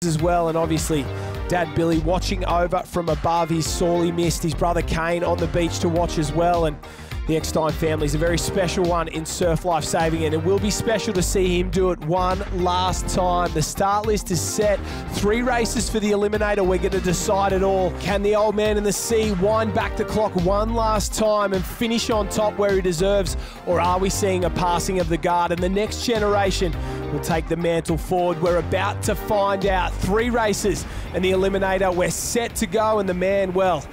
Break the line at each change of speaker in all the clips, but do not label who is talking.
as well, and obviously Dad Billy watching over from above. He's sorely missed his brother Kane on the beach to watch as well, and the Eckstein family is a very special one in surf life saving, and it will be special to see him do it one last time. The start list is set. 3 races for the Eliminator. We're going to decide it all. Can the old man in the sea wind back the clock one last time and finish on top where he deserves, or are we seeing a passing of the guard and the next generation will take the mantle forward? We're about to find out. 3 races and the Eliminator. We're set to go, and the man, well,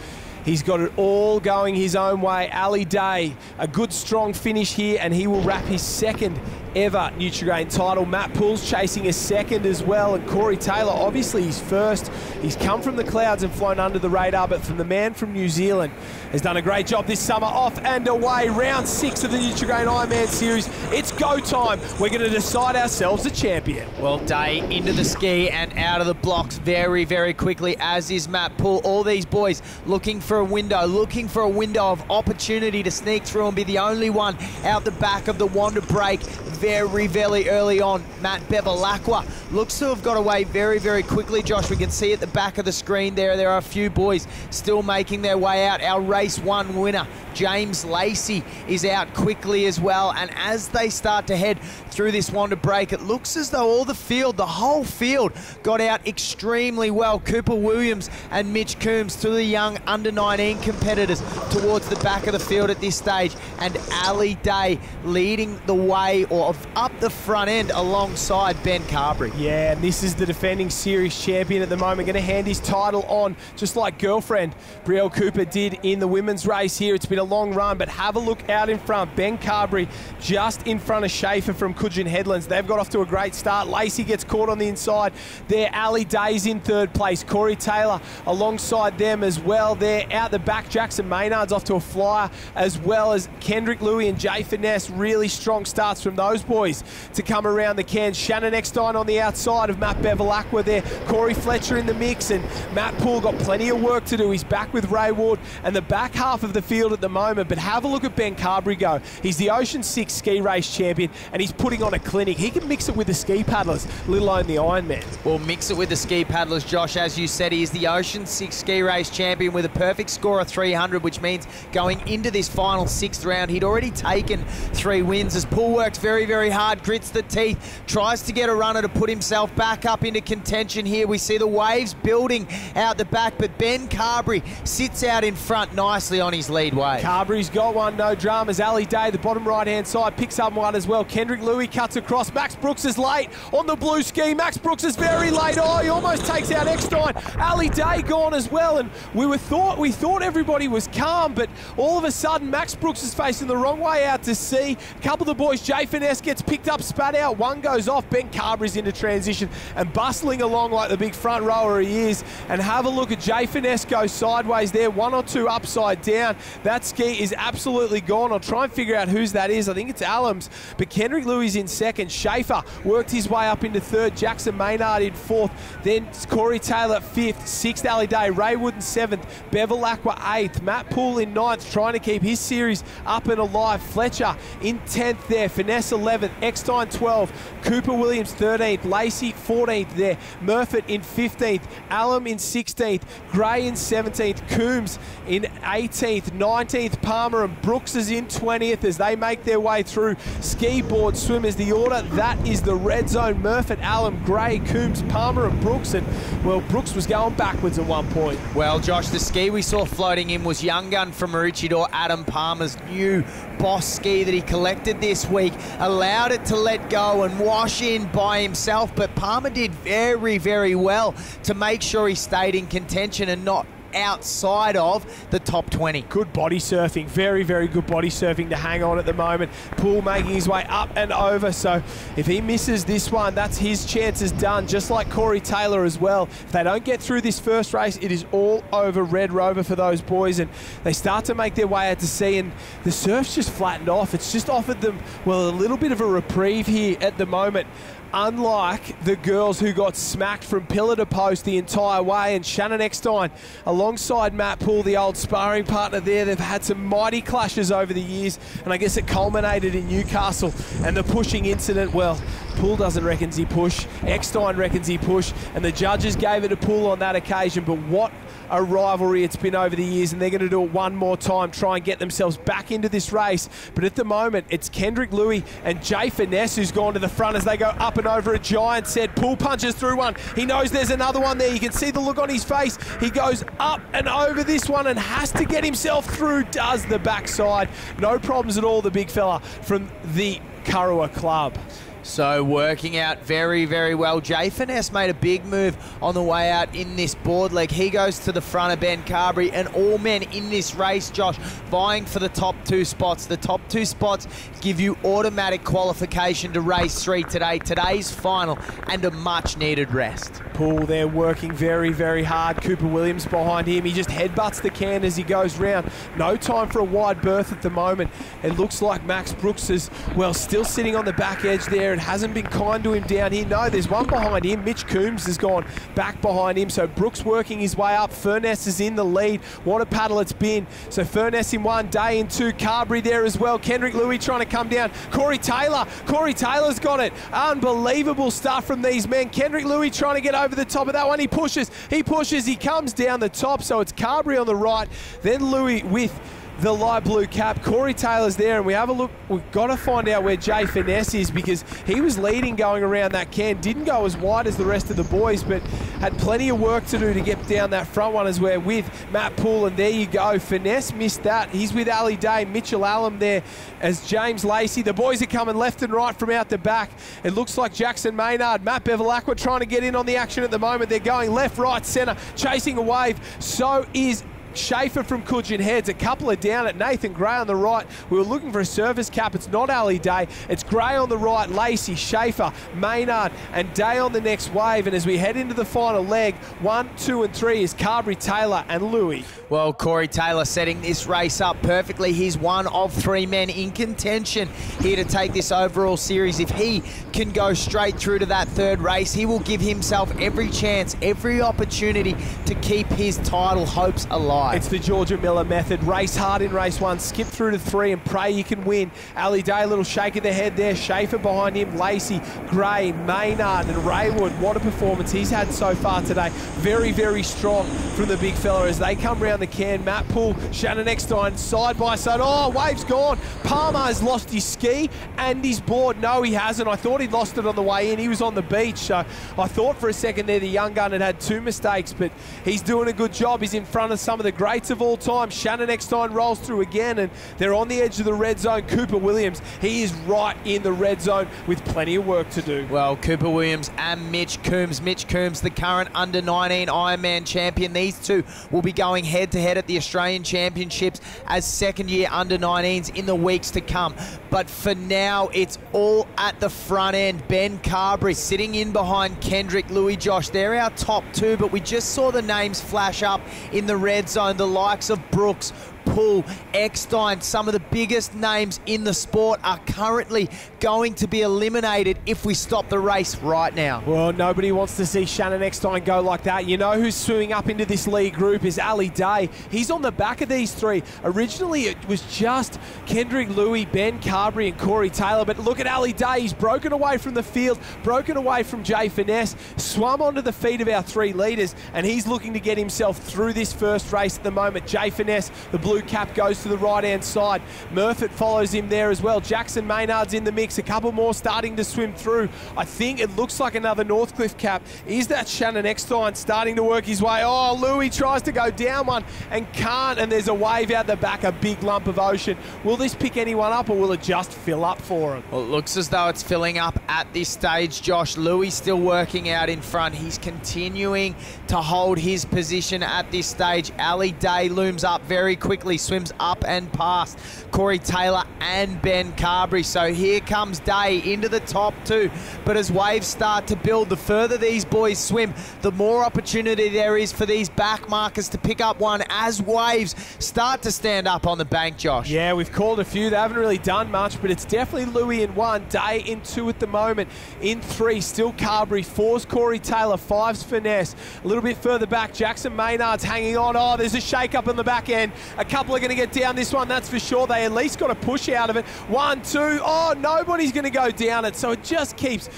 he's got it all going his own way. Ali Day, a good strong finish here, and he will wrap his second ever Nutri-Grain title. Matt Poole's chasing a second as well, and Corey Taylor, obviously he's first. He's come from the clouds and flown under the radar, but from the man from New Zealand, has done a great job this summer. Off and away, round 6 of the Nutri-Grain IronMan series. It's go time. We're going to decide ourselves a champion.
Well, Day into the ski and out of the blocks very, very quickly, as is Matt Poole. All these boys looking for a window of opportunity to sneak through and be the only one out the back of the wander break. Very, very early on, Matt Bevilacqua looks to have got away very, very quickly, Josh. We can see at the back of the screen there are a few boys still making their way out. Our race 1 winner, James Lacey, is out quickly as well. And as they start to head through this wander break, it looks as though the whole field got out extremely well. Cooper Williams and Mitch Coombs, to the young under-19 competitors, towards the back of the field at this stage. And Ali Day leading the way, or up the front end, alongside Ben Carberry.
Yeah, and this is the defending series champion at the moment. Going to hand his title on, just like girlfriend Brielle Cooper did in the women's race here. It's been a long run, but have a look out in front. Ben Carberry just in front of Schaefer from Coogin Headlands. They've got off to a great start. Lacey gets caught on the inside there. Ali Day's in 3rd place. Corey Taylor alongside them as well. There out the back, Jackson Maynard's off to a flyer, as well as Kendrick Louie and Jay Finesse. Really strong starts from those boys to come around the cans. Shannon Eckstein on the outside of Matt Bevilacqua there. Corey Fletcher in the mix, and Matt Poole got plenty of work to do. He's back with Ray Ward and the back half of the field at the moment. But have a look at Ben Carberry go. He's the Ocean6 ski race champion, and he's putting on a clinic. He can mix it with the ski paddlers, let alone the Ironman.
Well, mix it with the ski paddlers, Josh. As you said, he is the Ocean6 ski race champion with a perfect score of 300, which means going into this final 6th round, he'd already taken 3 wins. As Poole works very, very hard, grits the teeth, tries to get a runner to put himself back up into contention here. We see the waves building out the back, but Ben Carberry sits out in front nicely on his lead wave.
Carberry's got one, no dramas. Ali Day, the bottom right-hand side, picks up one as well. Kendrick Louie cuts across. Max Brooks is late on the blue ski. Max Brooks is very late. Oh, he almost takes out Eckstein. Ali Day gone as well, and we thought everybody was calm, but all of a sudden Max Brooks is facing the wrong way out to sea. A couple of the boys, Jay Finesse gets picked up, spat out. One goes off. Ben Carberry's into transition and bustling along like the big front rower he is. And have a look at Jay Finesse go sideways there. 1 or 2 upside down. That ski is absolutely gone. I'll try and figure out whose that is. I think it's Allums, but Kendrick Louie's in 2nd. Schaefer worked his way up into 3rd. Jackson Maynard in 4th. Then Corey Taylor 5th. 6th Ali Day. Raywood in 7th. Bevilacqua 8th. Matt Poole in 9th, trying to keep his series up and alive. Fletcher in 10th there. Finesse 11th. Eckstein 12th. Cooper Williams 13th. Lacey 14th there. Murfitt in 15th. Allum in 16th. Gray in 17th. Coombs in 18th. 19th Palmer, and Brooks is in 20th as they make their way through. Ski board swimmers, the order, that is the red zone. Murfitt, Allum, Gray, Coombs, Palmer and Brooks. And, well, Brooks was going backwards at one point.
Well, Josh, the ski we saw floating in was Young Gun from Maroochydore, Adam Palmer's new boss ski that he collected this week. Allowed it to let go and wash in by himself, but Palmer did very, very well to make sure he stayed in contention and not outside of the top 20.
Good body surfing, very, very good body surfing to hang on at the moment. Poole making his way up and over, so if he misses this one, that's his chances done, just like Corey Taylor as well. If they don't get through this first race, it is all over Red Rover for those boys, and they start to make their way out to sea, and the surf's just flattened off. It's just offered them, well, a little bit of a reprieve here at the moment. unlike the girls who got smacked from pillar to post the entire way, and Shannon Eckstein alongside Matt Poole, the old sparring partner there, they've had some mighty clashes over the years, and I guess it culminated in Newcastle and the pushing incident. Well, Poole doesn't reckon he push, Eckstein reckons he push, and the judges gave it a Poole on that occasion, but what a rivalry it's been over the years, and they're going to do it one more time, try and get themselves back into this race. But at the moment, it's Kendrick Louis and Jay Finesse who's gone to the front as they go up and over a giant set. Poole punches through one. He knows there's another one there. You can see the look on his face. He goes up and over this one and has to get himself through. Does the backside. No problems at all, the big fella from the Kurrawa club.
So working out very, very well. Jay Finesse made a big move on the way out in this board leg. He goes to the front of Ben Carberry, and all men in this race, Josh, vying for the top 2 spots. The top 2 spots give you automatic qualification to race 3 today. Today's final and a much-needed rest.
Poole there working very, very hard. Cooper Williams behind him. He just headbutts the can as he goes round. No time for a wide berth at the moment. It looks like Max Brooks is, well, still sitting on the back edge there. It hasn't been kind to him down here. No, there's one behind him. Mitch Coombs has gone back behind him. So Brooks working his way up. Furness is in the lead. What a paddle it's been. So Furness in 1, Day in 2. Carberry there as well. Kendrick Louis trying to come down. Corey Taylor's got it. Unbelievable stuff from these men. Kendrick Louis trying to get over the top of that one. He pushes, he comes down the top. So it's Carberry on the right, then Louis with the light blue cap. Corey Taylor's there, and we have a look. We've got to find out where Jay Finesse is, because he was leading going around that can. Didn't go as wide as the rest of the boys, but had plenty of work to do to get down that front one as we're with Matt Poole. And there you go. Finesse missed that. He's with Ali Day, Mitchell Allen there as James Lacey. The boys are coming left and right from out the back. It looks like Jackson Maynard, Matt Bevilacqua trying to get in on the action at the moment. They're going left, right, centre, chasing a wave. So is Schaefer from Coogin Heads. A couple are down at Nathan Gray on the right. We were looking for a service cap. It's not Ali Day. It's Gray on the right, Lacey, Schaefer, Maynard, and Day on the next wave. And as we head into the final leg, 1, 2, and 3 is Carberry, Taylor, and Louis.
Well, Corey Taylor setting this race up perfectly. He's one of 3 men in contention here to take this overall series. If he can go straight through to that 3rd race, he will give himself every chance, every opportunity to keep his title hopes alive.
It's the Georgia Miller method. Race hard in race 1, skip through to 3 and pray you can win. Ali Day, a little shake of the head there. Schaefer behind him, Lacey, Gray, Maynard, and Raywood. What a performance he's had so far today. Very, very strong from the big fella as they come round the can. Matt Poole, Shannon Eckstein, side by side. Oh, wave's gone. Palmer has lost his ski and his board. No, he hasn't. I thought he'd lost it on the way in. He was on the beach. So I thought for a second there the young gun had 2 mistakes, but he's doing a good job. He's in front of some of the greats of all time. Shannon Eckstein rolls through again, and they're on the edge of the red zone. Cooper Williams, he is right in the red zone with plenty of work to do.
Well, Cooper Williams and Mitch Coombs. Mitch Coombs, the current under-19 Ironman champion. These 2 will be going head-to-head at the Australian Championships as second-year under-19s in the weeks to come. But for now, it's all at the front end. Ben Carberry sitting in behind Kendrick Louis. Josh, they're our top 2, but we just saw the names flash up in the red zone. The likes of Brooks, Poole, Eckstein, some of the biggest names in the sport are currently going to be eliminated if we stop the race right now.
Well, nobody wants to see Shannon Eckstein go like that. You know who's swimming up into this lead group is Ali Day. He's on the back of these 3. Originally, it was just Kendrick Louis, Ben Carberry, and Corey Taylor, but look at Ali Day. He's broken away from the field, broken away from Jay Finesse, swum onto the feet of our 3 leaders, and he's looking to get himself through this first race at the moment. Jay Finesse, the blue cap, goes to the right-hand side. Murfitt follows him there as well. Jackson Maynard's in the mix. A couple more starting to swim through. I think it looks like another Northcliffe cap. Is that Shannon Eckstein starting to work his way? Oh, Louis tries to go down one and can't, and there's a wave out the back, a big lump of ocean. Will this pick anyone up, or will it just fill up for him?
Well, it looks as though it's filling up at this stage, Josh. Louis still working out in front. He's continuing to hold his position at this stage. Ali Day looms up very quickly quickly, swims up and past Corey Taylor and Ben Carberry. So here comes Day into the top two. But as waves start to build, the further these boys swim, the more opportunity there is for these back markers to pick up one as waves start to stand up on the bank, Josh.
Yeah, we've called a few. They haven't really done much, but it's definitely Louis in 1, Day in 2 at the moment. In 3, still Carberry. 4's Corey Taylor. 5's Finesse. A little bit further back, Jackson Maynard's hanging on. Oh, there's a shake-up on the back end. A couple are going to get down this one, that's for sure. They at least got a push out of it. 1, 2. Oh, nobody's going to go down it, so it just keeps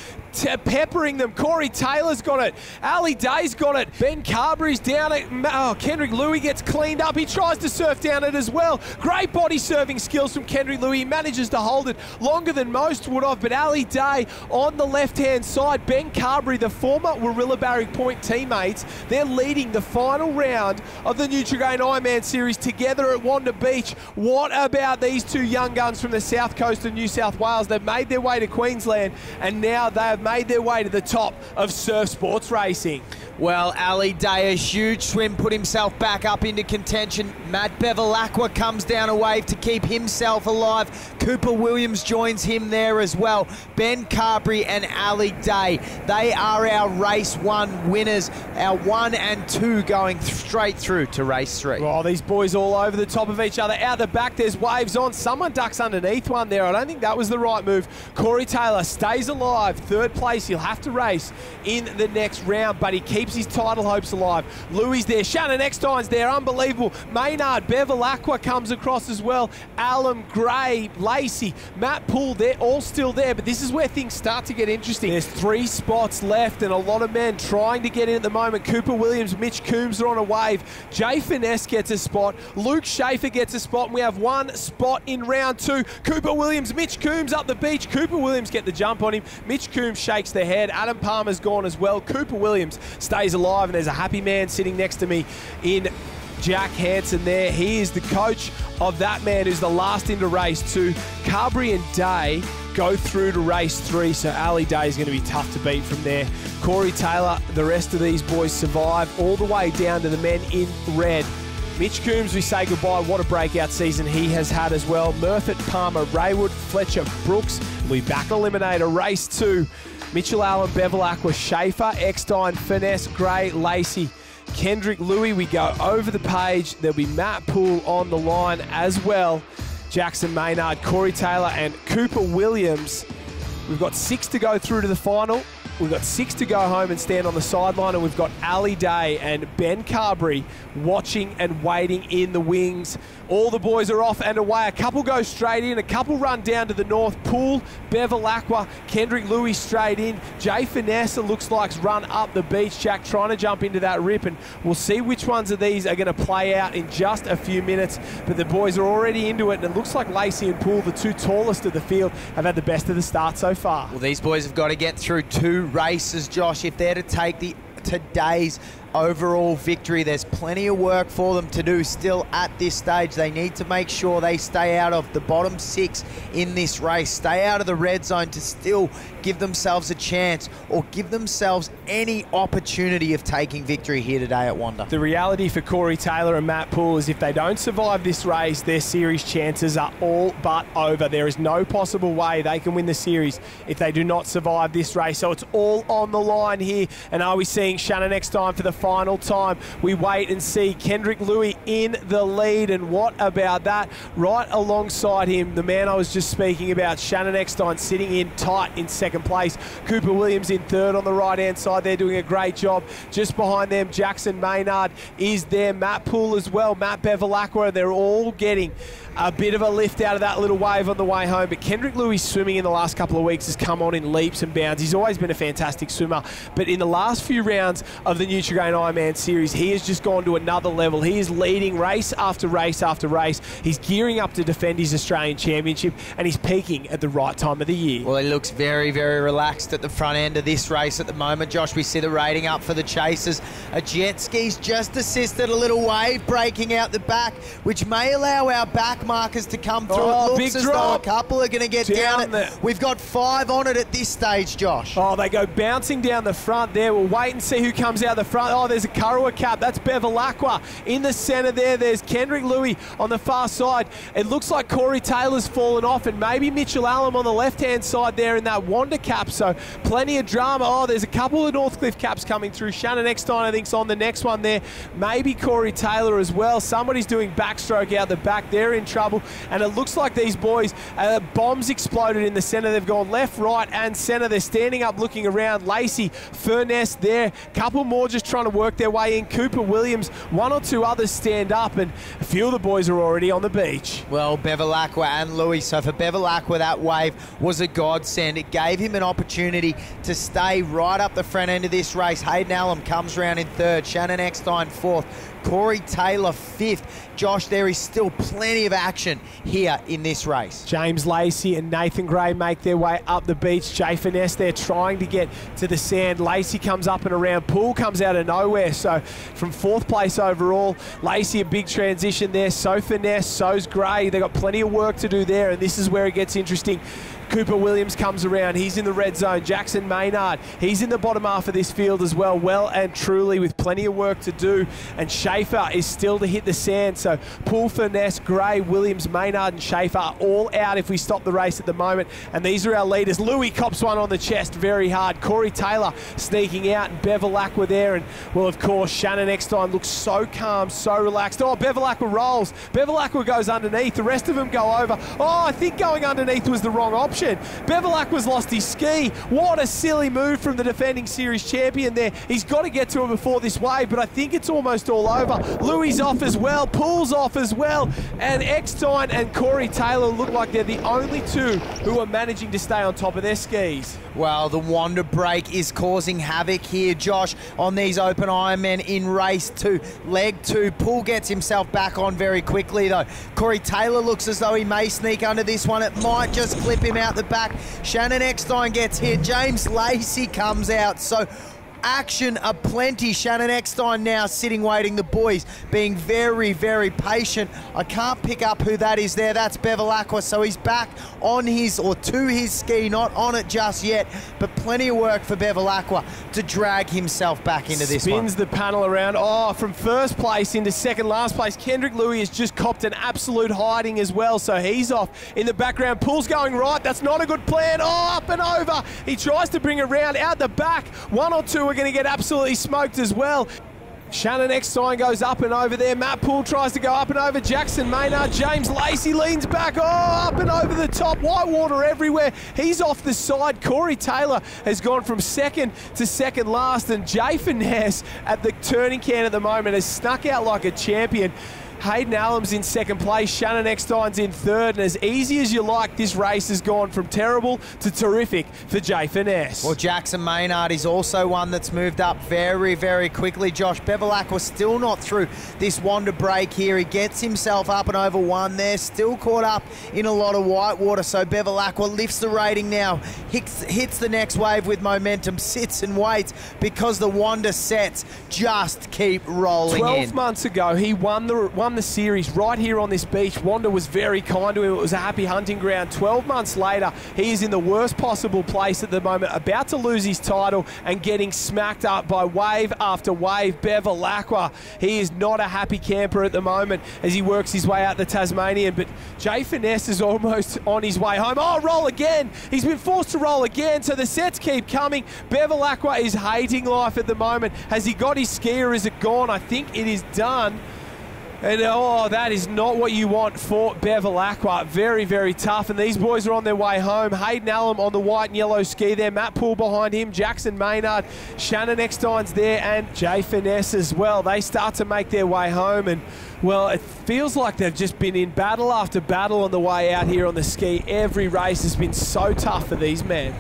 peppering them. Corey Taylor's got it. Ali Day's got it. Ben Carberry's down it. Oh, Kendrick Louis gets cleaned up. He tries to surf down it as well. Great body serving skills from Kendrick Louis. He manages to hold it longer than most would have, but Ali Day on the left-hand side. Ben Carberry, the former Warilla Barrick Point teammates, they're leading the final round of the Nutri-Grain IronMan series together at Wanda Beach. What about these two young guns from the south coast of New South Wales? They've made their way to Queensland, and now they have made their way to the top of surf sports racing.
Well, Ali Day, a huge swim, put himself back up into contention. Matt Bevilacqua comes down a wave to keep himself alive. Cooper Williams joins him there as well. Ben Carberry and Ali Day, they are our race 1 winners. Our 1 and 2 going straight through to race 3.
Well, these boys all over the top of each other. Out the back, there's waves on. Someone ducks underneath one there. I don't think that was the right move. Corey Taylor stays alive. 3rd place. He'll have to race in the next round, but he keeps his title hopes alive. Louis there. Shannon Eckstein's there. Unbelievable. Maynard, Bevilacqua comes across as well. Alum, Gray, Lacey, Matt Poole, they're all still there, but this is where things start to get interesting. There's 3 spots left and a lot of men trying to get in at the moment. Cooper Williams, Mitch Coombs are on a wave. Jay Finesse gets a spot. Luke Schaefer gets a spot, and we have 1 spot in round 2. Cooper Williams, Mitch Coombs up the beach. Cooper Williams get the jump on him. Mitch Coombs shakes the head. Adam Palmer's gone as well. Cooper Williams stays alive, and there's a happy man sitting next to me in Jack Hansen there. He is the coach of that man who's the last into race 2. Carberry and Day go through to race 3, so Ali Day is going to be tough to beat from there. Corey Taylor, the rest of these boys survive all the way down to the men in red. Mitch Coombs, we say goodbye. What a breakout season he has had as well. Murphy, Palmer, Raywood, Fletcher, Brooks will be back eliminator. Race 2. Mitchell Allen, Bevilacqua, Schaefer, Eckstein, Finesse, Gray, Lacey, Kendrick Louis. We go over the page. There'll be Matt Poole on the line as well. Jackson Maynard, Corey Taylor, and Cooper Williams. We've got 6 to go through to the final. We've got 6 to go home and stand on the sideline, and we've got Ali Day and Ben Carberry watching and waiting in the wings. All the boys are off and away. A couple go straight in, a couple run down to the north. Poole, Bevilacqua, Kendrick Louis straight in. Jay Finesse looks like's run up the beach, Jack, trying to jump into that rip, and we'll see which ones of these are going to play out in just a few minutes. But the boys are already into it, and it looks like Lacey and Poole, the 2 tallest of the field, have had the best of the start so far.
Well, these boys have got to get through 2 races, Josh, if they're to take today's overall victory. There's plenty of work for them to do still at this stage. They need to make sure they stay out of the bottom 6 in this race, stay out of the red zone to still give themselves a chance or give themselves any opportunity of taking victory here today at Wanda.
The reality for Corey Taylor and Matt Poole is if they don't survive this race, their series chances are all but over. There is no possible way they can win the series if they do not survive this race. So it's all on the line here. And are we seeing Shannon Eckstein for the final time? We wait and see. Kendrick Louis in the lead, and what about that? Right alongside him, the man I was just speaking about, Shannon Eckstein, sitting in tight in 2nd place. Cooper Williams in 3rd on the right-hand side. They're doing a great job. Just behind them, Jackson Maynard is there. Matt Poole as well. Matt Bevilacqua. They're all getting a bit of a lift out of that little wave on the way home. But Kendrick Louis swimming in the last couple of weeks has come on in leaps and bounds. He's always been a fantastic swimmer, but in the last few rounds of the Nutri-Grain IronMan series, he has just gone to another level. He is leading race after race after race. He's gearing up to defend his Australian Championship, and he's peaking at the right time of the year.
Well, he looks very, very relaxed at the front end of this race at the moment, Josh. We see the rating up for the chasers. A jet ski's just assisted a little wave breaking out the back, which may allow our back markers to come through.
Oh,
it looks as though a couple are going to get down it. We've got 5 on it at this stage, Josh.
Oh, they go bouncing down the front there. We'll wait and see who comes out the front. Oh, Oh, there's a Kurrawa cap. That's Bevilacqua. In the centre there's Kendrick Louis on the far side. It looks like Corey Taylor's fallen off, and maybe Mitchell Allen on the left-hand side there in that Wanda cap. So plenty of drama. Oh, there's a couple of Northcliffe caps coming through. Shannon Eckstein, I think, is on the next one there. Maybe Corey Taylor as well. Somebody's doing backstroke out the back. They're in trouble. And it looks like these boys, bombs exploded in the centre. They've gone left, right, and centre. They're standing up, looking around. Lacey, Furness there. Couple more just trying to work their way in. Cooper Williams, one or two others stand up, and a few of the boys are already on the beach.
Well, Bevilacqua and Louis. So for Bevilacqua, that wave was a godsend. It gave him an opportunity to stay right up the front end of this race. Hayden Allen comes round in third. Shannon Eckstein fourth. Corey Taylor fifth. Josh, there is still plenty of action here in this race.
James Lacey and Nathan Gray make their way up the beach. Jay Finesse there trying to get to the sand. Lacey comes up and around. Poole comes out of nowhere. So from fourth place overall, Lacey a big transition there. So Finesse, so's Gray. They've got plenty of work to do there, and this is where it gets interesting. Cooper Williams comes around. He's in the red zone. Jackson Maynard, he's in the bottom half of this field as well. Well and truly with plenty of work to do. And Schaefer is still to hit the sand. So Poole, Finesse, Gray, Williams, Maynard and Schaefer are all out if we stop the race at the moment. And these are our leaders. Louis cops one on the chest very hard. Corey Taylor sneaking out, and Bevilacqua there. And, well, of course, Shannon Eckstein looks so calm, so relaxed. Oh, Bevilacqua rolls. Bevilacqua goes underneath. The rest of them go over. Oh, I think going underneath was the wrong option. Bevilacqua's lost his ski. What a silly move from the defending series champion there. He's got to get to him before this wave, but I think it's almost all over. Louis off as well. Poole's off as well. And Eckstein and Corey Taylor look like they're the only two who are managing to stay on top of their skis.
Well, the Wanda break is causing havoc here, Josh, on these open Ironmen in race 2. Leg 2, Poole gets himself back on very quickly, though. Corey Taylor looks as though he may sneak under this one. It might just clip him out the back. Shannon Eckstein gets hit. James Lacey comes out. So action aplenty. Shannon Eckstein now sitting waiting. The boys being very, very patient. I can't pick up who that is there. That's Bevilacqua. So he's back on his, or to his ski, not on it just yet, but plenty of work for Bevilacqua to drag himself back into this one.
Spins the panel around. Oh, from first place into second last place. Kendrick Louis has just copped an absolute hiding as well, so he's off in the background. Poole's going right. That's not a good plan. Oh, up and over. He tries to bring it around out the back. One or two are going to get absolutely smoked as well. Shannon Eckstein goes up and over there. Matt Poole tries to go up and over. Jackson Maynard. James Lacey leans back. Oh, up and over the top. Whitewater everywhere. He's off the side. Corey Taylor has gone from second to second last. And Jay Finesse at the turning can at the moment has snuck out like a champion. Hayden Allen's in second place, Shannon Eckstein's in third, and as easy as you like, this race has gone from terrible to terrific for Jay Finesse.
Well, Jackson Maynard is also one that's moved up very, very quickly, Josh. Bevilacqua still not through this Wanda break here. He gets himself up and over one there, still caught up in a lot of whitewater, so Bevilacqua lifts the rating now, hits the next wave with momentum, sits and waits because the Wanda sets just keep rolling
12 months ago, he won the series right here on this beach. Wanda was very kind to him. It was a happy hunting ground. 12 months later, he is in the worst possible place at the moment, about to lose his title and getting smacked up by wave after wave. Bevilacqua, he is not a happy camper at the moment as he works his way out the Tasmanian, but Jay Finesse is almost on his way home. Oh, roll again. He's been forced to roll again, so the sets keep coming. Bevilacqua is hating life at the moment. Has he got his ski or is it gone? I think it is done. And oh, that is not what you want for Bevilacqua. Very, very tough. And these boys are on their way home. Hayden Allen on the white and yellow ski there. Matt Poole behind him. Jackson Maynard. Shannon Eckstein's there. And Jay Finesse as well. They start to make their way home. And, well, it feels like they've just been in battle after battle on the way out here on the ski. Every race has been so tough for these men.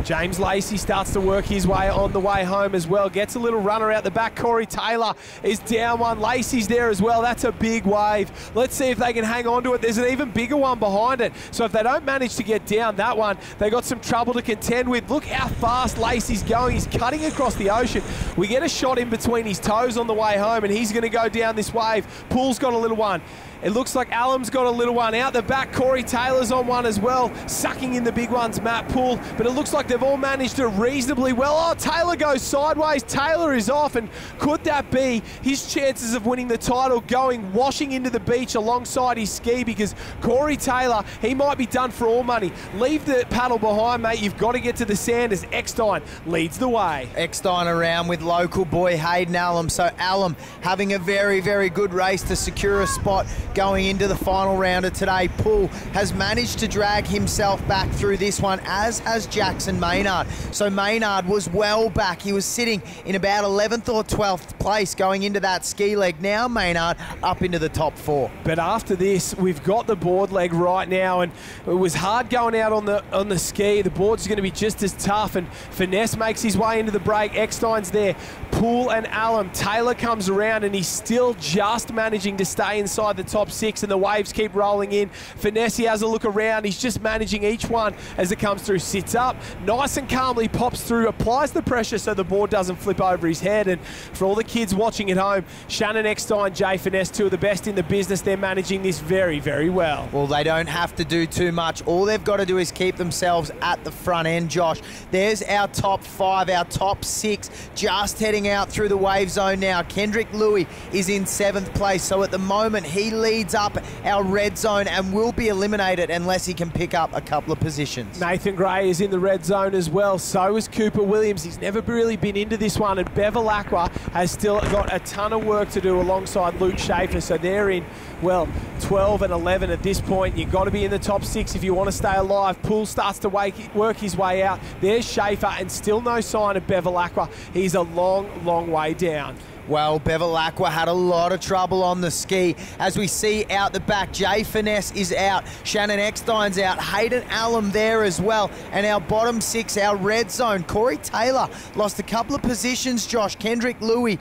James Lacey starts to work his way on the way home as well. Gets a little runner out the back. Corey Taylor is down one. Lacey's there as well. That's a big wave. Let's see if they can hang on to it. There's an even bigger one behind it. So if they don't manage to get down that one, they got some trouble to contend with. Look how fast Lacey's going. He's cutting across the ocean. We get a shot in between his toes on the way home, and he's going to go down this wave. Poole's got a little one. It looks like Alum's got a little one out the back. Corey Taylor's on one as well, sucking in the big ones, Matt Poole. But it looks like they've all managed it reasonably well. Oh, Taylor goes sideways. Taylor is off, and could that be his chances of winning the title going washing into the beach alongside his ski? Because Corey Taylor, he might be done for all money. Leave the paddle behind, mate. You've got to get to the sand as Eckstein leads the way.
Eckstein around with local boy Hayden Alum. So Alum having a very, very good race to secure a spot going into the final round of today. Poole has managed to drag himself back through this one, as has Jackson Maynard. So Maynard was well back. He was sitting in about 11th or 12th place going into that ski leg. Now Maynard up into the top 4.
But after this, we've got the board leg right now, and it was hard going out on the ski. The board's going to be just as tough, and Finesse makes his way into the break. Eckstein's there. Poole and Alum. Taylor comes around, and he's still just managing to stay inside the top 6, and the waves keep rolling in. Finesse, he has a look around. He's just managing each one as it comes through. Sits up, nice and calmly pops through, applies the pressure so the board doesn't flip over his head. And for all the kids watching at home, Shannon Eckstein, Jay Finesse, two of the best in the business. They're managing this very, very well.
Well, they don't have to do too much. All they've got to do is keep themselves at the front end, Josh. There's our top 5, our top 6, just heading out through the wave zone now. Kendrick Louis is in 7th place, so at the moment he leads up our red zone and will be eliminated unless he can pick up a couple of positions.
Nathan Gray is in the red zone as well. So is Cooper Williams. He's never really been into this one, and Bevilacqua has still got a ton of work to do alongside Luke Schaefer. So they're in, well, 12 and 11 at this point. You've got to be in the top 6 if you want to stay alive. Poole starts to work his way out. There's Schaefer, and still no sign of Bevilacqua. He's a long, long way down.
Well, Bevilacqua had a lot of trouble on the ski. As we see out the back, Jay Finesse is out. Shannon Eckstein's out. Hayden Alum there as well. And our bottom 6, our red zone, Corey Taylor lost a couple of positions, Josh. Kendrick Louis,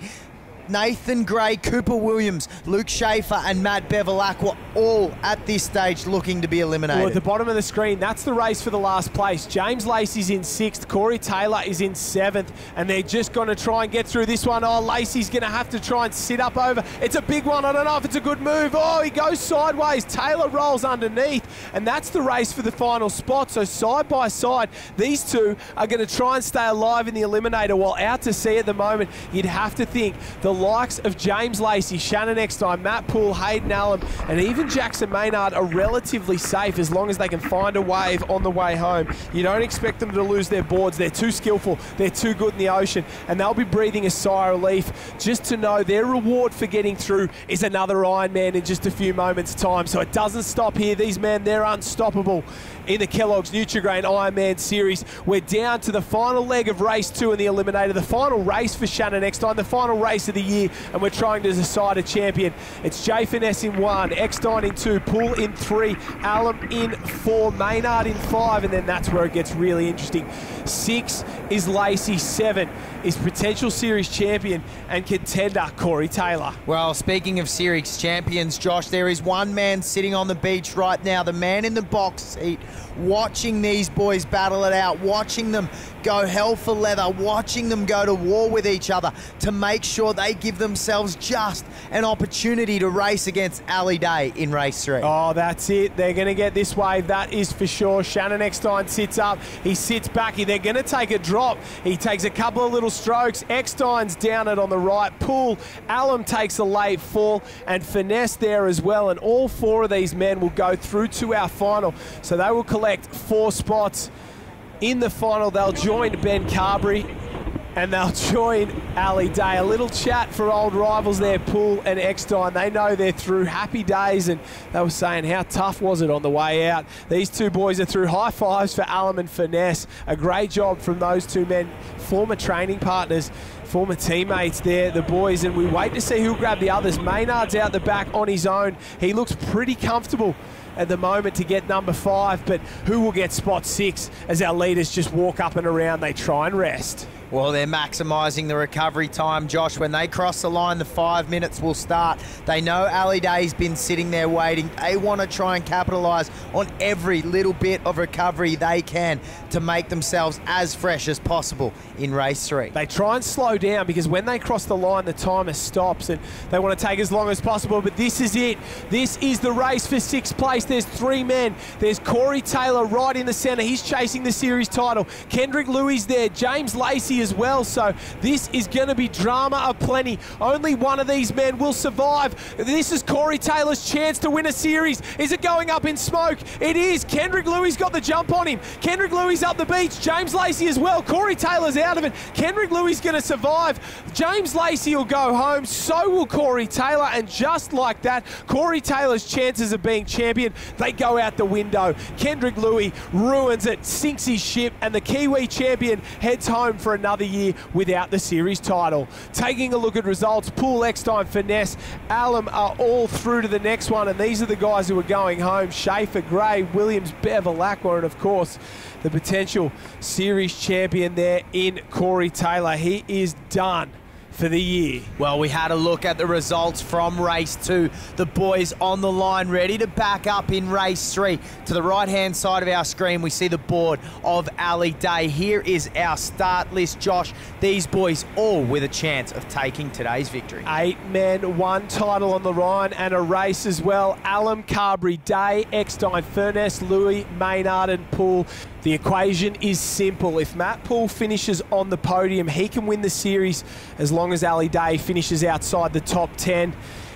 Nathan Gray, Cooper Williams, Luke Schaefer and Matt Bevilacqua all at this stage looking to be eliminated.
Well, at the bottom of the screen, that's the race for the last place. James Lacey's in 6th, Corey Taylor is in 7th, and they're just going to try and get through this one. Oh, Lacey's going to have to try and sit up over. It's a big one. I don't know if it's a good move. Oh, he goes sideways. Taylor rolls underneath, and that's the race for the final spot. So side by side, these two are going to try and stay alive in the eliminator, while out to sea at the moment, you'd have to think the likes of James Lacey, Shannon Eckstein, Matt Poole, Hayden Alum, and even Jackson Maynard are relatively safe as long as they can find a wave on the way home. You don't expect them to lose their boards. They're too skillful. They're too good in the ocean, and they'll be breathing a sigh of relief just to know their reward for getting through is another IronMan in just a few moments' time. So it doesn't stop here. These men, they're unstoppable in the Kellogg's Nutri-Grain IronMan series. We're down to the final leg of race 2 in the eliminator, the final race for Shannon Eckstein, the final race of the year, and we're trying to decide a champion. It's Jay Finesse in 1, Eckstein in 2, Poole in 3, Alum in 4, Maynard in 5, and then that's where it gets really interesting. 6 is Lacey, 7 is potential series champion and contender Corey Taylor.
Well, speaking of series champions, Josh, there is one man sitting on the beach right now, the man in the box seat, watching these boys battle it out, watching them go hell for leather, watching them go to war with each other to make sure they give themselves just an opportunity to race against Ali Day in race 3.
Oh, that's it. They're going to get this wave, that is for sure. Shannon Eckstein sits up. He sits back. They're going to take a drop. He takes a couple of little strokes. Eckstein's down it on the right. Poole, Alum takes a late fall, and Finesse there as well. And all 4 of these men will go through to our final. So they will collect 4 spots in the final. They'll join Ben Carberry and they'll join Ali Day. A little chat for old rivals there, Poole and Eckstein. They know they're through. Happy days, and they were saying how tough was it on the way out. These two boys are through. High fives for Alum and Finesse. A great job from those two men, former training partners, former teammates there, the boys, and we wait to see who'll grab the others. Maynard's out the back on his own. He looks pretty comfortable at the moment to get number 5, but who will get spot 6 as our leaders just walk up and around, they try and rest.
Well, they're maximising the recovery time, Josh. When they cross the line, the 5 minutes will start. They know Ali Day's been sitting there waiting. They want to try and capitalise on every little bit of recovery they can to make themselves as fresh as possible in race 3.
They try and slow down because when they cross the line, the timer stops and they want to take as long as possible, but this is it. This is the race for 6th place. There's 3 men. There's Corey Taylor right in the centre. He's chasing the series title. Kendrick Louis there. James Lacey as well, so this is going to be drama aplenty. Only one of these men will survive. This is Corey Taylor's chance to win a series. Is it going up in smoke? It is. Kendrick Louis got the jump on him. Kendrick Louis up the beach. James Lacey as well. Corey Taylor's out of it. Kendrick Louis going to survive. James Lacey will go home. So will Corey Taylor, and just like that, Corey Taylor's chances of being champion, they go out the window. Kendrick Louis ruins it, sinks his ship, and the Kiwi champion heads home for another year without the series title. Taking a look at results, Pool, Eckstein, Finesse, Alum are all through to the next one, and these are the guys who are going home. Schaefer, Gray, Williams, Bevel, Ackler, and of course the potential series champion there in Corey Taylor. He is done for the year.
Well, we had a look at the results from race 2. The boys on the line ready to back up in race 3. To the right-hand side of our screen, we see the board of Ali Day. Here is our start list, Josh. These boys all with a chance of taking today's victory.
8 men, 1 title on the line and a race as well. Alum, Carberry, Day, Eckstein, Furness, Louis, Maynard and Poole. The equation is simple. If Matt Poole finishes on the podium, he can win the series as long as Ali Day finishes outside the top 10.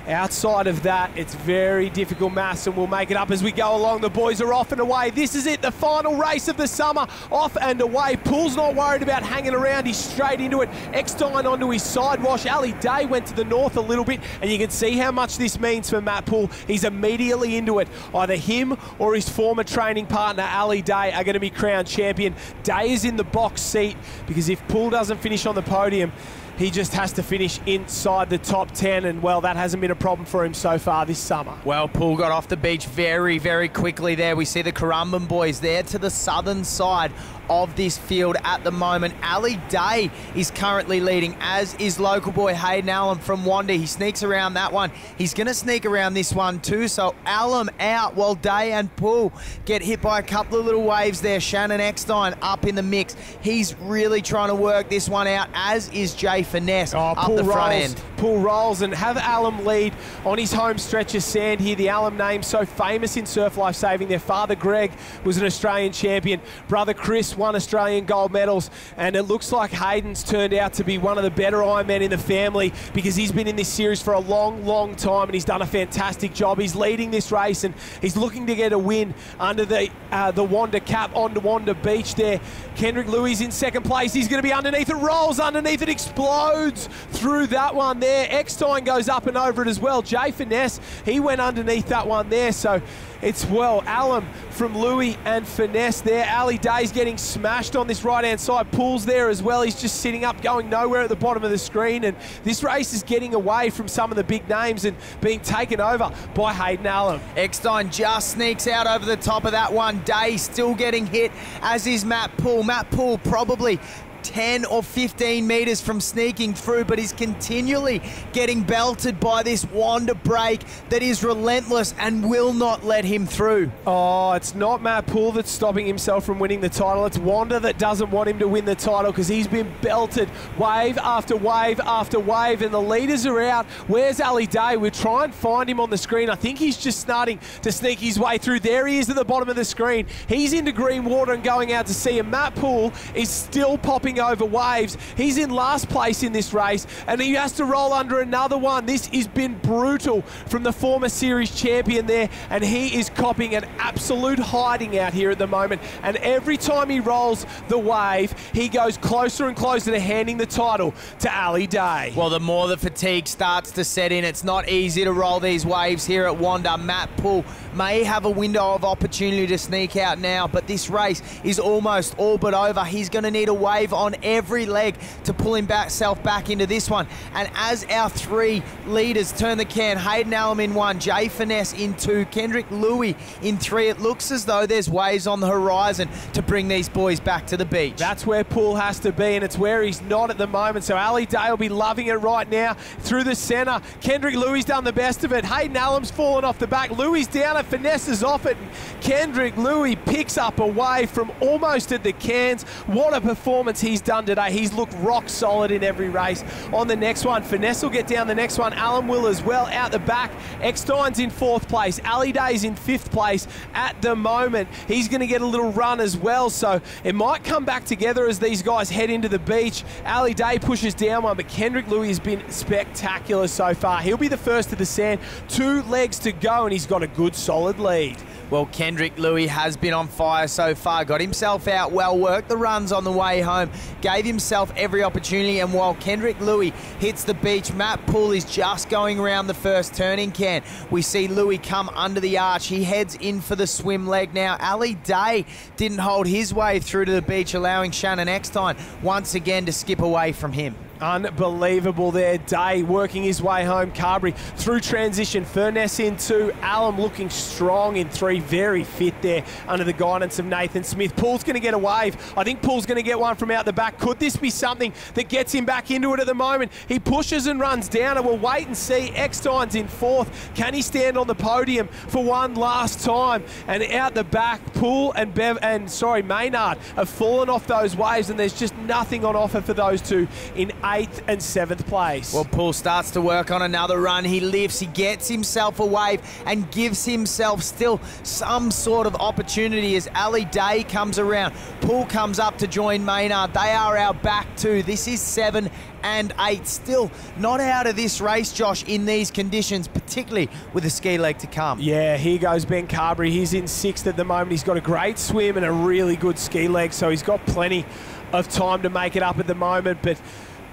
Outside of that, it's very difficult maths, and we'll make it up as we go along. The boys are off and away. This is it, the final race of the summer. Off and away. Poole's not worried about hanging around. He's straight into it. Eckstein onto his side wash. Ali Day went to the north a little bit, and you can see how much this means for Matt Poole. He's immediately into it. Either him or his former training partner, Ali Day, are going to be crowned champion. Day is in the box seat because if Poole doesn't finish on the podium, he just has to finish inside the top 10, and well, that hasn't been a problem for him so far this summer.
Well, Poole got off the beach very, very quickly there. We see the Currumbin boys there to the southern side of this field at the moment. Ali Day is currently leading, as is local boy Hayden Allen from Wanda. He sneaks around that one. He's going to sneak around this one too, so Allen out while Day and Poole get hit by a couple of little waves there. Shannon Eckstein up in the mix. He's really trying to work this one out, as is Jay Finesse up the front end.
Poole rolls and have Alum lead on his home stretch of sand here. The Alum name so famous in surf life saving. Their father Greg was an Australian champion. Brother Chris won Australian gold medals, and it looks like Hayden's turned out to be one of the better Ironmen in the family because he's been in this series for a long, long time, and he's done a fantastic job. He's leading this race, and he's looking to get a win under the Wanda cap on Wanda Beach there. Kendrick Louis in second place. He's going to be underneath it, rolls underneath it, explodes through that one there. Eckstein goes up and over it as well. Jay Finesse, he went underneath that one there, so it's, well, Alum from Louis and Finesse there. Ali Day's getting smashed on this right-hand side. Poole's there as well. He's just sitting up, going nowhere at the bottom of the screen, and this race is getting away from some of the big names and being taken over by Hayden Alum.
Eckstein just sneaks out over the top of that one. Day still getting hit, as is Matt Poole. Matt Poole probably 10 or 15 metres from sneaking through, but he's continually getting belted by this Wanda break that is relentless and will not let him through.
Oh, it's not Matt Poole that's stopping himself from winning the title. It's Wanda that doesn't want him to win the title because he's been belted wave after wave after wave, and the leaders are out. Where's Ali Day? We'll try and find him on the screen. I think he's just starting to sneak his way through. There he is at the bottom of the screen. He's into green water and going out to sea, and Matt Poole is still popping over waves. He's in last place in this race, and he has to roll under another one. This has been brutal from the former series champion there, and he is copping an absolute hiding out here at the moment, and every time he rolls the wave, he goes closer and closer to handing the title to Ali Day.
Well, the more the fatigue starts to set in, it's not easy to roll these waves here at Wanda. Matt Poole may have a window of opportunity to sneak out now, but this race is almost all but over. He's going to need a wave on every leg to pull himself back into this one. And as our 3 leaders turn the can, Hayden Allen in 1, Jay Finesse in 2, Kendrick Louis in 3, it looks as though there's waves on the horizon to bring these boys back to the beach.
That's where Poole has to be, and it's where he's not at the moment. So Ali Day will be loving it right now through the centre. Kendrick Louis done the best of it. Hayden Allen's fallen off the back. Louis down it, Finesse's off it. Kendrick Louis picks up a wave from almost at the cans. What a performance he's done today. He's looked rock solid in every race. On the next one, Finesse will get down the next one. Allen will as well out the back. Eckstein's in 4th place. Ali Day's in 5th place at the moment. He's going to get a little run as well, so it might come back together as these guys head into the beach. Ali Day pushes down one, but Kendrick Louis has been spectacular so far. He'll be the first to the sand. 2 legs to go, and he's got a good solid lead.
Well, Kendrick Louis has been on fire so far. Got himself out well, worked the runs on the way home, gave himself every opportunity, and while Kendrick Louis hits the beach, Matt Poole is just going around the first turning can. We see Louis come under the arch. He heads in for the swim leg now. Ali Day didn't hold his way through to the beach, allowing Shannon Eckstein once again to skip away from him.
Unbelievable there. Day working his way home. Carberry through transition. Furness in 2. Allen looking strong in 3. Very fit there under the guidance of Nathan Smith. Poole's going to get a wave. I think Poole's going to get one from out the back. Could this be something that gets him back into it at the moment? He pushes and runs down, and we'll wait and see. Eckstein's in 4th. Can he stand on the podium for one last time? And out the back, Poole and Maynard have fallen off those waves, and there's just nothing on offer for those two in 8th and 7th place.
Well, Poole starts to work on another run. He lifts, he gets himself a wave and gives himself still some sort of opportunity as Ali Day comes around. Poole comes up to join Maynard. They are our back 2. This is 7 and 8. Still not out of this race, Josh, in these conditions, particularly with a ski leg to come.
Yeah, here goes Ben Carberry. He's in 6th at the moment. He's got a great swim and a really good ski leg, so he's got plenty of time to make it up at the moment, but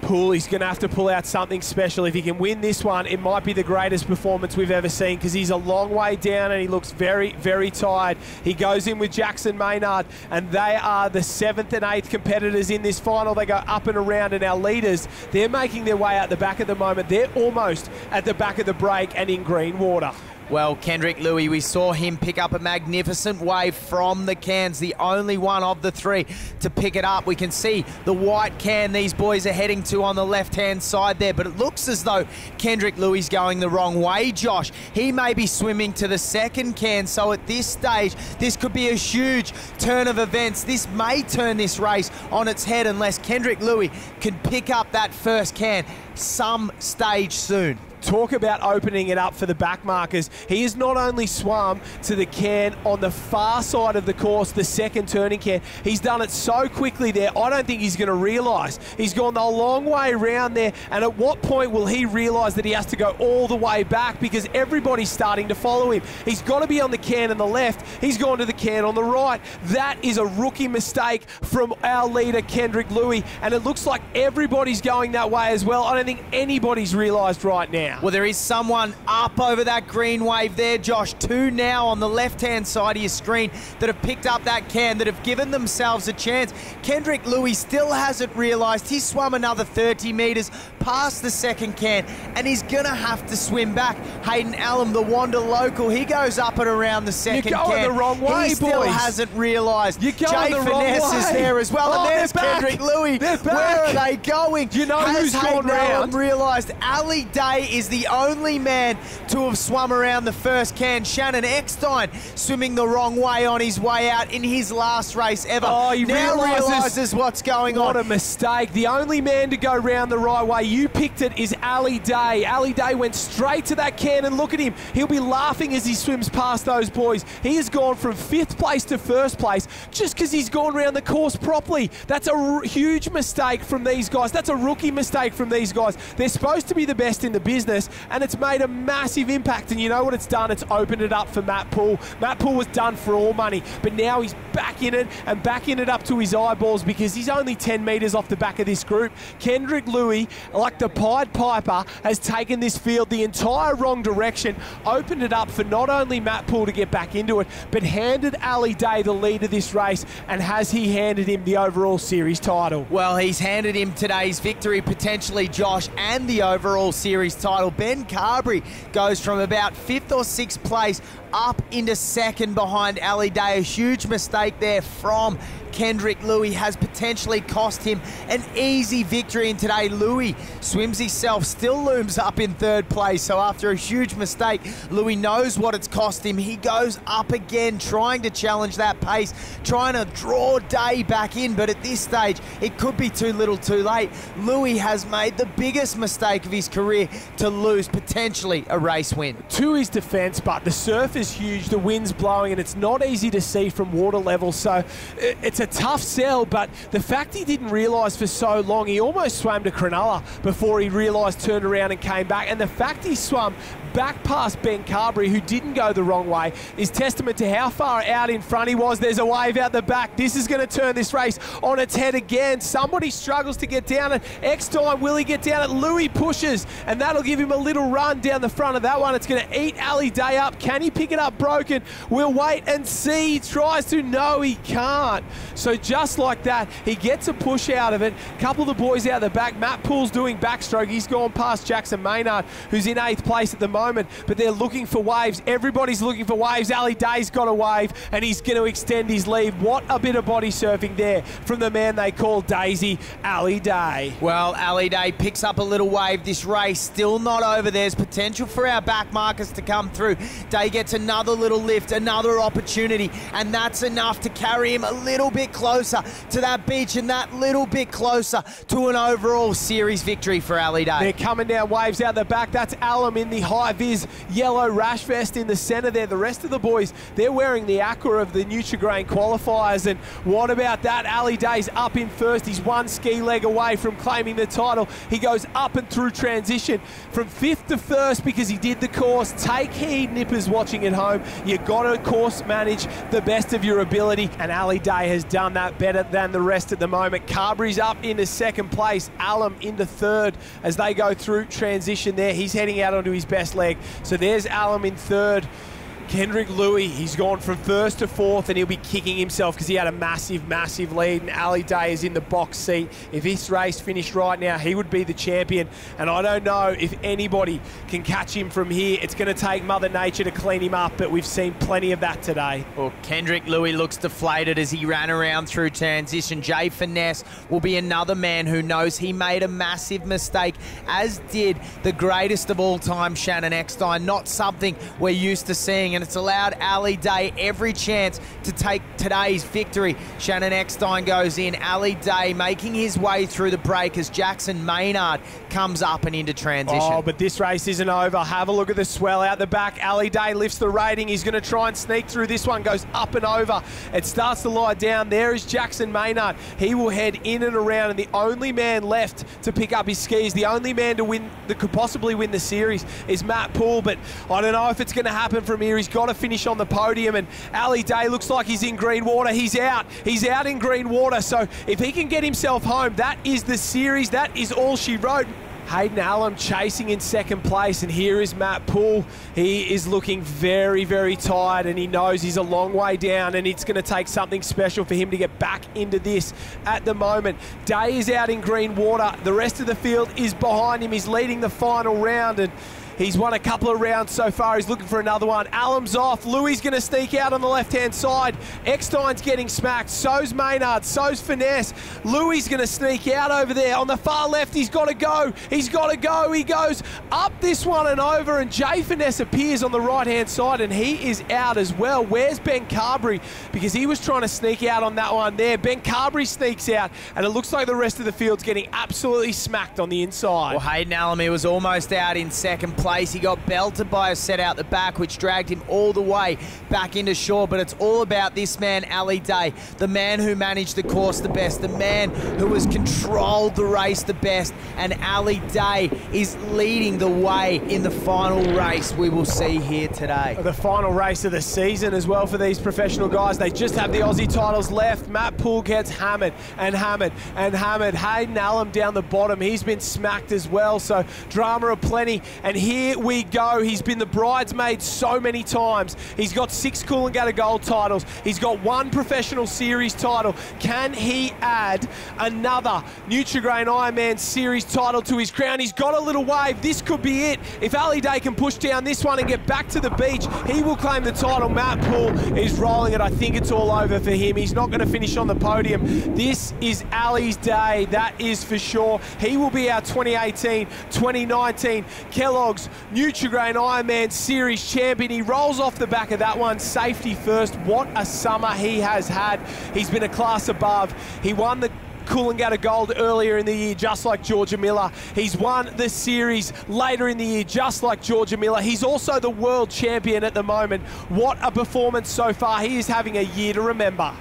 Poole, he's going to have to pull out something special. If he can win this one, it might be the greatest performance we've ever seen, because he's a long way down and he looks very, very tired. He goes in with Jackson Maynard, and they are the 7th and 8th competitors in this final. They go up and around, and our leaders, they're making their way out the back at the moment. They're almost at the back of the break and in green water.
Well, Kendrick Louis, we saw him pick up a magnificent wave from the cans, the only one of the 3 to pick it up. We can see the white can these boys are heading to on the left-hand side there, but it looks as though Kendrick Louis is going the wrong way, Josh. He may be swimming to the 2nd can, so at this stage, this could be a huge turn of events. This may turn this race on its head unless Kendrick Louis can pick up that 1st can some stage soon.
Talk about opening it up for the backmarkers. He has not only swum to the can on the far side of the course, the 2nd turning can, he's done it so quickly there, I don't think he's going to realise. He's gone the long way around there, and at what point will he realise that he has to go all the way back, because everybody's starting to follow him. He's got to be on the can on the left. He's gone to the can on the right. That is a rookie mistake from our leader, Kendrick Louis, and it looks like everybody's going that way as well. I don't think anybody's realised right now.
Well, there is someone up over that green wave there, Josh. 2 now on the left-hand side of your screen that have picked up that can, that have given themselves a chance. Kendrick Louis still hasn't realised. He's swum another 30 metres past the 2nd can, and he's going to have to swim back. Hayden Allen, the Wanda local, he goes up and around the 2nd can.
You're going the wrong way,
he still
boys.
Hasn't realised.
You're going
Jay
the wrong
Finesse
way.
is there as well, and there's Kendrick Louis.
They're back.
Where are they going?
Do you know
Has
who's gone
Hayden Allen
round?
realised Ali Day is the only man to have swum around the 1st can. Shannon Eckstein swimming the wrong way on his way out in his last race ever.
Oh, he
now realises what's going on.
What a mistake. The only man to go round the right way, you picked it, is Ali Day. Ali Day went straight to that can, and look at him. He'll be laughing as he swims past those boys. He has gone from 5th place to 1st place just because he's gone around the course properly. That's a huge mistake from these guys. That's a rookie mistake from these guys. They're supposed to be the best in the business. business, and it's made a massive impact. And you know what it's done? It's opened it up for Matt Poole. Matt Poole was done for all money, but now he's back in it and backing it up to his eyeballs because he's only 10 metres off the back of this group. Kendrick Louis, like the Pied Piper, has taken this field the entire wrong direction, opened it up for not only Matt Poole to get back into it, but handed Ali Day the lead of this race. And has he handed him the overall series title?
Well, he's handed him today's victory, potentially, Josh, and the overall series title. Ben Carberry goes from about 5th or 6th place up into 2nd behind Ali Day. A huge mistake there from Kendrick Louis has potentially cost him an easy victory. And today, Louis swims himself, still looms up in 3rd place. So after a huge mistake, Louis knows what it's cost him. He goes up again, trying to challenge that pace, trying to draw Day back in. But at this stage, it could be too little too late. Louis has made the biggest mistake of his career to lose potentially a race win.
To his defence, but the surf is huge, the wind's blowing, and it's not easy to see from water level. So it's a tough sell, but the fact he didn't realise for so long, he almost swam to Cronulla before he realised, turned around and came back. And the fact he swam back past Ben Carberry, who didn't go the wrong way, is testament to how far out in front he was. There's a wave out the back. This is going to turn this race on its head again. Somebody struggles to get down it. Eckstein, will he get down it? Louis pushes, and that'll give him a little run down the front of that one. It's going to eat Ali Day up. Can he pick it up broken? We'll wait and see. He tries to. No, he can't. So just like that, he gets a push out of it. A couple of the boys out the back. Matt Poole's doing backstroke. He's gone past Jackson Maynard, who's in 8th place at the moment, but they're looking for waves. Everybody's looking for waves. Ali Day's got a wave, and he's going to extend his lead. What a bit of body surfing there from the man they call Daisy, Ali Day.
Well, Ali Day picks up a little wave. This race still not over. There's potential for our back markers to come through. Day gets another little lift, another opportunity, and that's enough to carry him a little bit closer to that beach and that little bit closer to an overall series victory for Ali Day.
They're coming down waves out the back. That's Alum in the high-vis yellow rash vest in the centre there. The rest of the boys, they're wearing the aqua of the Nutri-Grain qualifiers. And what about that? Ali Day's up in first. He's one ski leg away from claiming the title. He goes up and through transition from 5th to 1st because he did the course. Take heed, nippers watching at home. You've got to course manage the best of your ability, and Ali Day has done that better than the rest at the moment. Carberry's up into 2nd place. Alum into 3rd as they go through transition there. He's heading out onto his best leg. So there's Alum in 3rd. Kendrick Louis, he's gone from 1st to 4th, and he'll be kicking himself because he had a massive, massive lead, and Ali Day is in the box seat. If this race finished right now, he would be the champion, and I don't know if anybody can catch him from here. It's going to take Mother Nature to clean him up, but we've seen plenty of that today.
Well, Kendrick Louis looks deflated as he ran around through transition. Jay Finesse will be another man who knows he made a massive mistake, as did the greatest of all time, Shannon Eckstein. Not something we're used to seeing, and it's allowed Ali Day every chance to take today's victory. Shannon Eckstein goes in. Ali Day making his way through the break as Jackson Maynard comes up and into transition.
Oh, but this race isn't over. Have a look at the swell out the back. Ali Day lifts the rating. He's going to try and sneak through. This one goes up and over. It starts to lie down. There is Jackson Maynard. He will head in and around, and the only man left to pick up his skis, the only man to win that could possibly win the series, is Matt Poole. But I don't know if it's going to happen from here. He's got to finish on the podium, and Ali Day looks like he's in green water. He's out in green water. So if he can get himself home, that is the series. That is all she wrote. Hayden Alum chasing in 2nd place, and here is Matt Poole. He is looking very, very tired, and he knows he's a long way down, and it's going to take something special for him to get back into this at the moment. Day is out in green water. The rest of the field is behind him. He's leading the final round, and he's won a couple of rounds so far. He's looking for another one. Alum's off. Louis going to sneak out on the left-hand side. Eckstein's getting smacked. So's Maynard. So's Finesse. Louis going to sneak out over there. On the far left, he's got to go. He's got to go. He goes up this one and over, and Jay Finesse appears on the right-hand side, and he is out as well. Where's Ben Carberry? Because he was trying to sneak out on that one there. Ben Carberry sneaks out, and it looks like the rest of the field's getting absolutely smacked on the inside.
Well, Hayden Alum, he was almost out in 2nd place. place. He got belted by a set out the back, which dragged him all the way back into shore. But it's all about this man, Ali Day, the man who managed the course the best, the man who has controlled the race the best. And Ali Day is leading the way in the final race we will see here today.
The final race of the season as well for these professional guys. They just have the Aussie titles left. Matt Poole gets hammered and hammered and hammered. Hayden Allen down the bottom. He's been smacked as well, so drama aplenty. And here we go. He's been the bridesmaid so many times. He's got 6 Coolangatta Gold titles. He's got 1 professional series title. Can he add another Nutri-Grain Ironman series title to his crown? He's got a little wave. This could be it. If Ali Day can push down this one and get back to the beach, he will claim the title. Matt Poole is rolling it. I think it's all over for him. He's not going to finish on the podium. This is Ali's day, that is for sure. He will be our 2018-2019 Kellogg's Nutri-Grain Ironman Series champion. He rolls off the back of that one, safety first. What a summer he has had. He's been a class above. He won the Coolangatta Gold earlier in the year, just like Georgia Miller. He's won the series later in the year, just like Georgia Miller. He's also the world champion at the moment. What a performance so far. He is having a year to remember.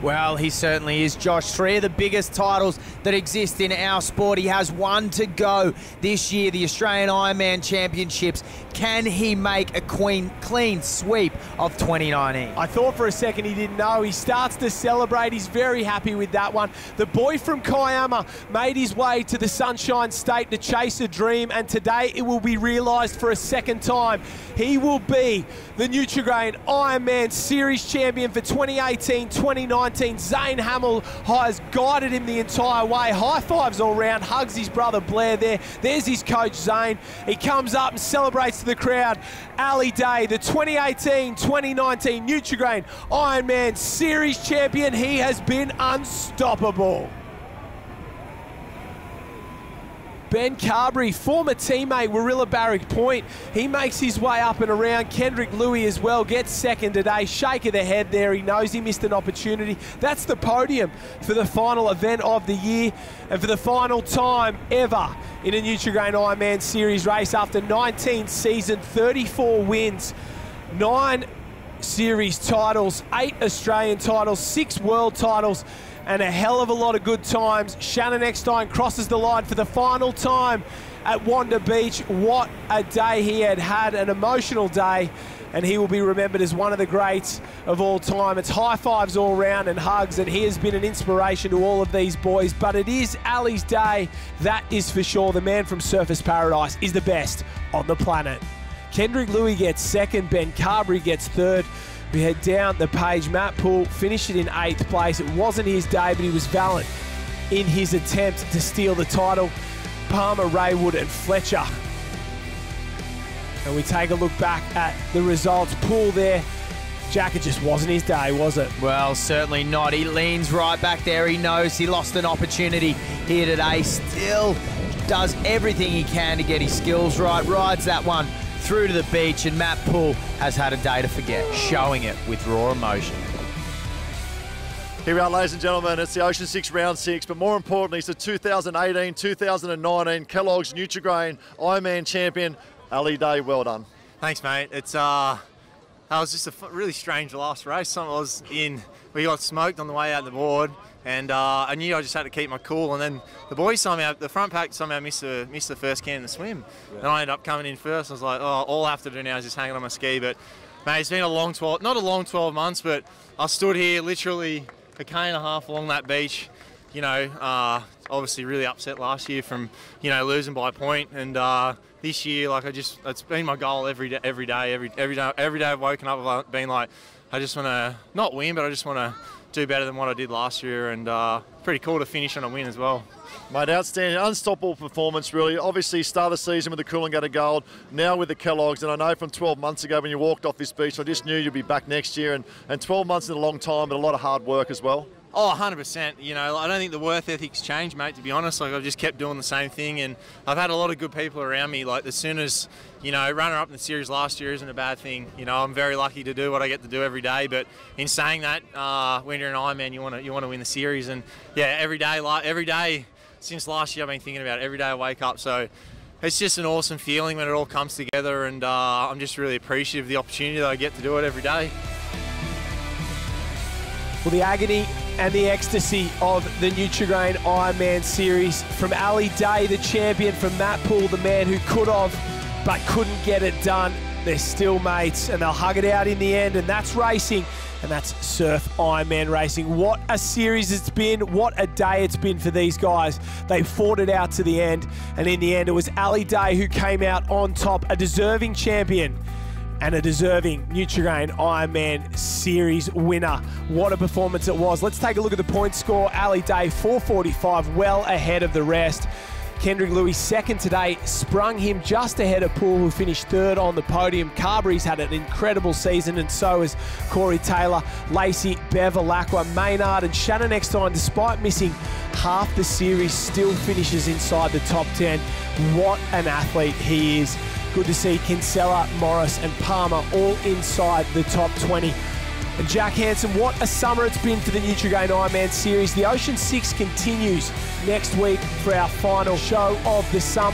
Well, he certainly is, Josh. 3 of the biggest titles that exist in our sport. He has 1 to go this year, the Australian Ironman Championships. Can he make a clean sweep of 2019?
I thought for a second he didn't know. He starts to celebrate. He's very happy with that one. The boy from Kiama made his way to the Sunshine State to chase a dream, and today it will be realised for a second time. He will be the Nutri-Grain Ironman Series champion for 2018-2019. Zane Hamill has guided him the entire way. High fives all round, hugs his brother Blair there. There's his coach Zane. He comes up and celebrates to the crowd. Ali Day, the 2018-2019 Nutri-Grain Ironman Series champion. He has been unstoppable. Ben Carberry, former teammate Warilla Barrick Point, he makes his way up and around. Kendrick Louis as well gets second today. Shake of the head there. He knows he missed an opportunity. That's the podium for the final event of the year and for the final time ever in a Nutri-Grain Ironman Series race after 19 seasons, 34 wins, 9 series titles, 8 Australian titles, 6 world titles, and a hell of a lot of good times. Shannon Eckstein crosses the line for the final time at Wanda Beach. What a day he had, an emotional day, and he will be remembered as one of the greats of all time. It's high fives all round and hugs, and he has been an inspiration to all of these boys, but it is Ali's day, that is for sure. The man from Surfers Paradise is the best on the planet. Kendrick Louis gets second, Ben Carberry gets third. We head down the page. Matt Poole finished it in 8th place. It wasn't his day, but he was valiant in his attempt to steal the title. Palmer, Raywood and Fletcher. And we take a look back at the results. Poole there. Jack, it just wasn't his day, was it?
Well, certainly not. He leans right back there. He knows he lost an opportunity here today. Still does everything he can to get his skills right. Rides that one through to the beach, and Matt Poole has had a day to forget, showing it with raw emotion.
Here we are, ladies and gentlemen. It's the Ocean6 Round 6, but more importantly, it's the 2018-2019 Kellogg's Nutri-Grain Ironman champion, Ali Day. Well done.
Thanks, mate. It's that was just a really strange last race. We got smoked on the way out the board, and I knew I just had to keep my cool. And then the boys somehow, the front pack somehow missed the first can in the swim. Yeah. And I ended up coming in first. I was like, oh, all I have to do now is just hang on my ski. But mate, it's been a long 12, not a long 12 months, but I stood here literally a K and a half along that beach. You know, obviously really upset last year from, you know, losing by a point, and this year, like, it's been my goal every day I've woken up, I've been like, I just want to not win, but I just want to do better than what I did last year, and pretty cool to finish on a win as well.
Mate, outstanding, unstoppable performance, really. Obviously, start the season with the Coolangatta Gold, now with the Kellogg's, and I know from 12 months ago when you walked off this beach, I just knew you'd be back next year, and 12 months is a long time, but a lot of hard work as well.
Oh, 100%. You know, I don't think the work ethic's changed, mate, to be honest. Like, I've just kept doing the same thing, and I've had a lot of good people around me. Like, as soon as, you know, runner-up in the series last year isn't a bad thing. You know, I'm very lucky to do what I get to do every day, but in saying that, when you're an Ironman, you want to win the series, and yeah, every day since last year I've been thinking about it. Every day I wake up, so it's just an awesome feeling when it all comes together, and I'm just really appreciative of the opportunity that I get to do it every day.
Well, the agony and the ecstasy of the Nutri-Grain IronMan series, from Ali Day, the champion, from Matt Poole, the man who could have but couldn't get it done. They're still mates, and they'll hug it out in the end, and that's racing, and that's Surf Ironman racing. What a series it's been, what a day it's been for these guys. They fought it out to the end, and in the end it was Ali Day who came out on top, a deserving champion and a deserving Nutri-Grain Ironman series winner. What a performance it was. Let's take a look at the point score. Ali Day, 445, well ahead of the rest. Kendrick Lewis, second today, sprung him just ahead of Poole, who finished third on the podium. Carberry's had an incredible season, and so has Corey Taylor, Lacey, Bevilacqua, Maynard, and Shannon Eckstein, despite missing half the series, still finishes inside the top 10. What an athlete he is. Good to see Kinsella, Morris, and Palmer all inside the top 20. And Jack Hansen, what a summer it's been for the Nutri-Grain Ironman series. The Ocean 6 continues next week for our final show of the summer.